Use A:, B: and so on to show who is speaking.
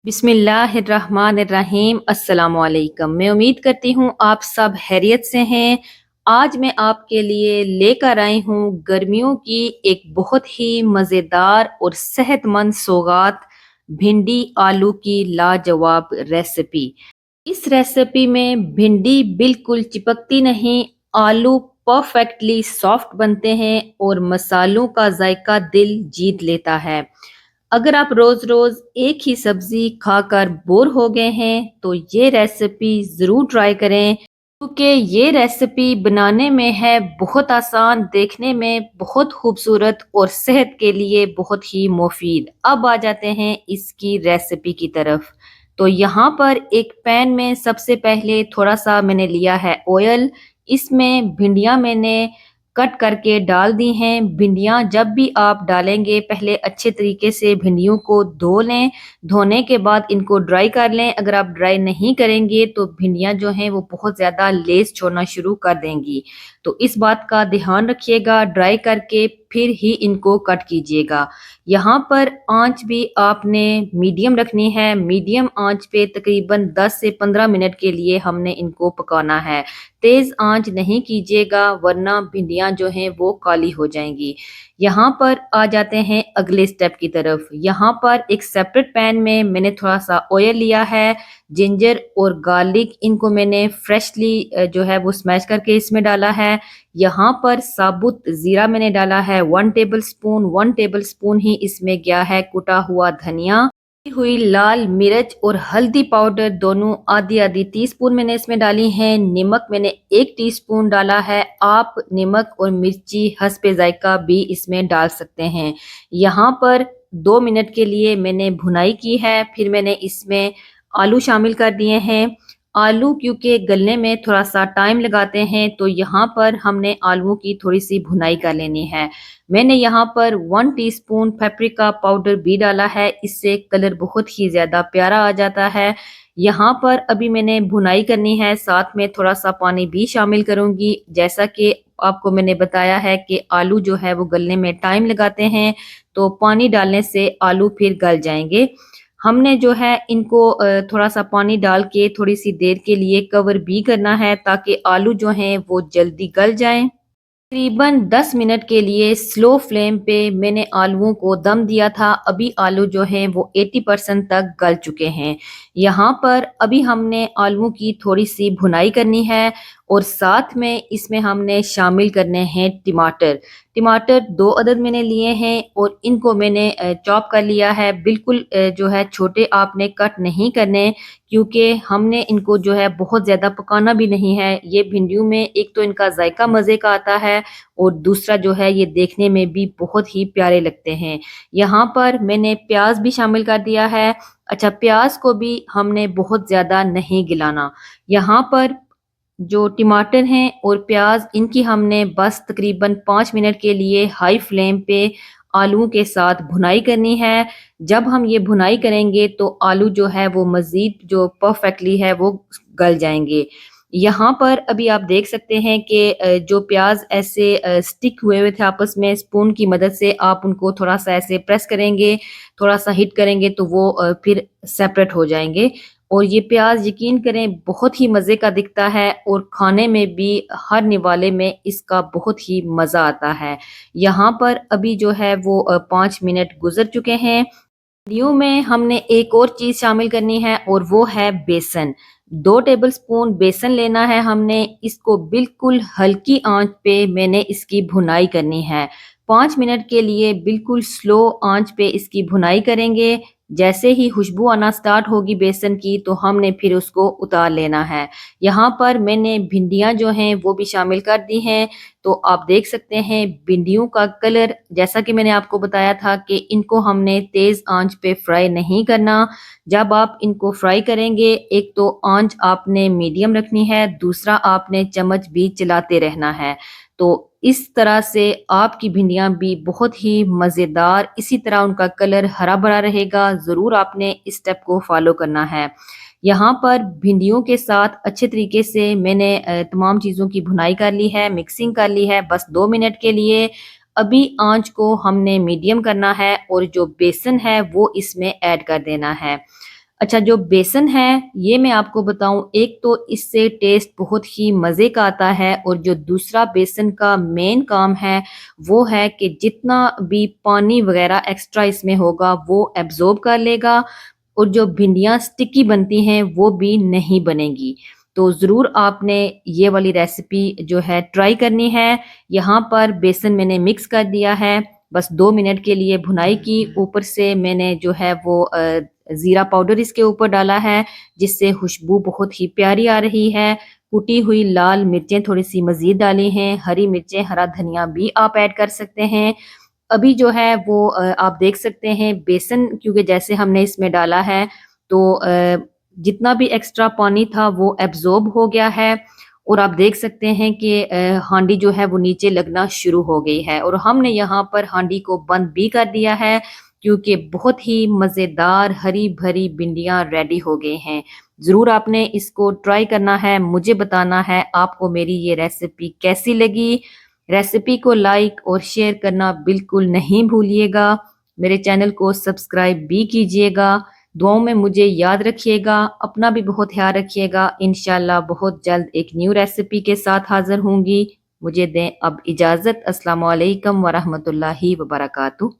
A: बिस्मिल्लाहिर्रहमानिर्रहीम अस्सलामुअलैकुम। मैं उम्मीद करती हूँ आप सब खैरियत से हैं। आज मैं आपके लिए लेकर आई हूँ गर्मियों की एक बहुत ही मज़ेदार और सेहतमंद सौगात, भिंडी आलू की लाजवाब रेसिपी। इस रेसिपी में भिंडी बिल्कुल चिपकती नहीं, आलू परफेक्टली सॉफ्ट बनते हैं और मसालों का जायका दिल जीत लेता है। अगर आप रोज रोज एक ही सब्जी खाकर बोर हो गए हैं तो ये रेसिपी जरूर ट्राई करें, क्योंकि ये रेसिपी बनाने में है बहुत आसान, देखने में बहुत खूबसूरत और सेहत के लिए बहुत ही मुफीद। अब आ जाते हैं इसकी रेसिपी की तरफ। तो यहाँ पर एक पैन में सबसे पहले थोड़ा सा मैंने लिया है ऑयल। इसमें भिंडियाँ मैंने कट करके डाल दी हैं। भिंडियाँ जब भी आप डालेंगे पहले अच्छे तरीके से भिंडियों को धो लें। धोने के बाद इनको ड्राई कर लें। अगर आप ड्राई नहीं करेंगे तो भिंडियाँ जो हैं वो बहुत ज़्यादा लेस छोड़ना शुरू कर देंगी। तो इस बात का ध्यान रखिएगा, ड्राई करके फिर ही इनको कट कीजिएगा। यहाँ पर आंच भी आपने मीडियम रखनी है। मीडियम आंच पे तकरीबन 10 से 15 मिनट के लिए हमने इनको पकाना है। तेज आंच नहीं कीजिएगा वरना भिंडियां जो हैं वो काली हो जाएंगी। यहाँ पर आ जाते हैं अगले स्टेप की तरफ। यहाँ पर एक सेपरेट पैन में मैंने थोड़ा सा ऑयल लिया है। जिंजर और गार्लिक इनको मैंने फ्रेशली जो है वो स्मैश करके इसमें डाला है। यहाँ पर साबुत जीरा मैंने डाला है 1 टेबल स्पून। 1 टेबल स्पून ही इसमें गया है कुटा हुआ धनिया, हुई लाल मिर्च और हल्दी पाउडर दोनों आधी आधी टीस्पून मैंने इसमें डाली है। नमक मैंने 1 टीस्पून डाला है। आप नमक और मिर्ची हस्बे जायका भी इसमें डाल सकते हैं। यहाँ पर 2 मिनट के लिए मैंने भुनाई की है। फिर मैंने इसमें आलू शामिल कर दिए हैं। आलू क्योंकि गलने में थोड़ा सा टाइम लगाते हैं तो यहाँ पर हमने आलूओं की थोड़ी सी भुनाई कर लेनी है। मैंने यहाँ पर 1 टीस्पून पेपरिका पाउडर भी डाला है, इससे कलर बहुत ही ज्यादा प्यारा आ जाता है। यहाँ पर अभी मैंने भुनाई करनी है, साथ में थोड़ा सा पानी भी शामिल करूंगी। जैसा कि आपको मैंने बताया है कि आलू जो है वो गलने में टाइम लगाते हैं, तो पानी डालने से आलू फिर गल जाएंगे। हमने जो है इनको थोड़ा सा पानी डाल के थोड़ी सी देर के लिए कवर भी करना है ताकि आलू जो हैं वो जल्दी गल जाएं। तकरीबन 10 मिनट के लिए स्लो फ्लेम पे मैंने आलूओं को दम दिया था। अभी आलू जो हैं वो 80% तक गल चुके हैं। यहाँ पर अभी हमने आलूओं की थोड़ी सी भुनाई करनी है और साथ में इसमें हमने शामिल करने हैं टमाटर। टमाटर 2 अदद मैंने लिए हैं और इनको मैंने चॉप कर लिया है। बिल्कुल जो है छोटे आपने कट नहीं करने, क्योंकि हमने इनको जो है बहुत ज़्यादा पकाना भी नहीं है। ये भिंडियों में एक तो इनका जायका मज़े का आता है और दूसरा जो है ये देखने में भी बहुत ही प्यारे लगते हैं। यहाँ पर मैंने प्याज भी शामिल कर दिया है। अच्छा, प्याज को भी हमने बहुत ज़्यादा नहीं गिलाना। यहाँ पर जो टमाटर हैं और प्याज इनकी हमने बस तकरीबन 5 मिनट के लिए हाई फ्लेम पे आलूओं के साथ भुनाई करनी है। जब हम ये भुनाई करेंगे तो आलू जो है वो मज़ीद जो परफेक्टली है वो गल जाएंगे। यहाँ पर अभी आप देख सकते हैं कि जो प्याज ऐसे स्टिक हुए हुए थे आपस में, स्पून की मदद से आप उनको थोड़ा सा ऐसे प्रेस करेंगे, थोड़ा सा हिट करेंगे तो वो फिर सेपरेट हो जाएंगे। और ये प्याज यकीन करें बहुत ही मज़े का दिखता है और खाने में भी हर निवाले में इसका बहुत ही मज़ा आता है। यहाँ पर अभी जो है वो 5 मिनट गुजर चुके हैं। न्यू में हमने एक और चीज़ शामिल करनी है और वो है बेसन। 2 टेबल स्पून बेसन लेना है हमने। इसको बिल्कुल हल्की आंच पे मैंने इसकी भुनाई करनी है। 5 मिनट के लिए बिल्कुल स्लो आंच पे इसकी भुनाई करेंगे। जैसे ही खुशबू आना स्टार्ट होगी बेसन की तो हमने फिर उसको उतार लेना है। यहाँ पर मैंने भिंडियाँ जो हैं वो भी शामिल कर दी हैं। तो आप देख सकते हैं भिंडियों का कलर, जैसा कि मैंने आपको बताया था कि इनको हमने तेज आंच पे फ्राई नहीं करना। जब आप इनको फ्राई करेंगे, एक तो आंच आपने मीडियम रखनी है, दूसरा आपने चम्मच भी चलाते रहना है। तो इस तरह से आपकी भिंडियां भी बहुत ही मज़ेदार, इसी तरह उनका कलर हरा भरा रहेगा। ज़रूर आपने इस स्टेप को फॉलो करना है। यहाँ पर भिंडियों के साथ अच्छे तरीके से मैंने तमाम चीज़ों की भुनाई कर ली है, मिक्सिंग कर ली है बस 2 मिनट के लिए। अभी आंच को हमने मीडियम करना है और जो बेसन है वो इसमें ऐड कर देना है। अच्छा, जो बेसन है ये मैं आपको बताऊं, एक तो इससे टेस्ट बहुत ही मज़े का आता है, और जो दूसरा बेसन का मेन काम है वो है कि जितना भी पानी वगैरह एक्स्ट्रा इसमें होगा वो एब्जॉर्ब कर लेगा, और जो भिंडियाँ स्टिकी बनती हैं वो भी नहीं बनेगी। तो ज़रूर आपने ये वाली रेसिपी जो है ट्राई करनी है। यहाँ पर बेसन मैंने मिक्स कर दिया है, बस 2 मिनट के लिए भुनाई की। ऊपर से मैंने जो है वो ज़ीरा पाउडर इसके ऊपर डाला है, जिससे खुशबू बहुत ही प्यारी आ रही है। कुटी हुई लाल मिर्चें थोड़ी सी मज़ीद डाली हैं, हरी मिर्चें, हरा धनिया भी आप ऐड कर सकते हैं। अभी जो है वो आप देख सकते हैं बेसन, क्योंकि जैसे हमने इसमें डाला है तो जितना भी एक्स्ट्रा पानी था वो एब्जॉर्ब हो गया है, और आप देख सकते हैं कि हांडी जो है वो नीचे लगना शुरू हो गई है, और हमने यहाँ पर हांडी को बंद भी कर दिया है, क्योंकि बहुत ही मज़ेदार हरी भरी भिंडियाँ रेडी हो गए हैं। ज़रूर आपने इसको ट्राई करना है, मुझे बताना है आपको मेरी ये रेसिपी कैसी लगी। रेसिपी को लाइक और शेयर करना बिल्कुल नहीं भूलिएगा। मेरे चैनल को सब्सक्राइब भी कीजिएगा। दुआओं में मुझे याद रखिएगा, अपना भी बहुत ख्याल रखिएगा। इंशाल्लाह बहुत जल्द एक न्यू रेसिपी के साथ हाजिर होंगी। मुझे दें अब इजाज़त। अस्सलाम वालेकुम वरहमतुल्लाहि वबरकातुहू।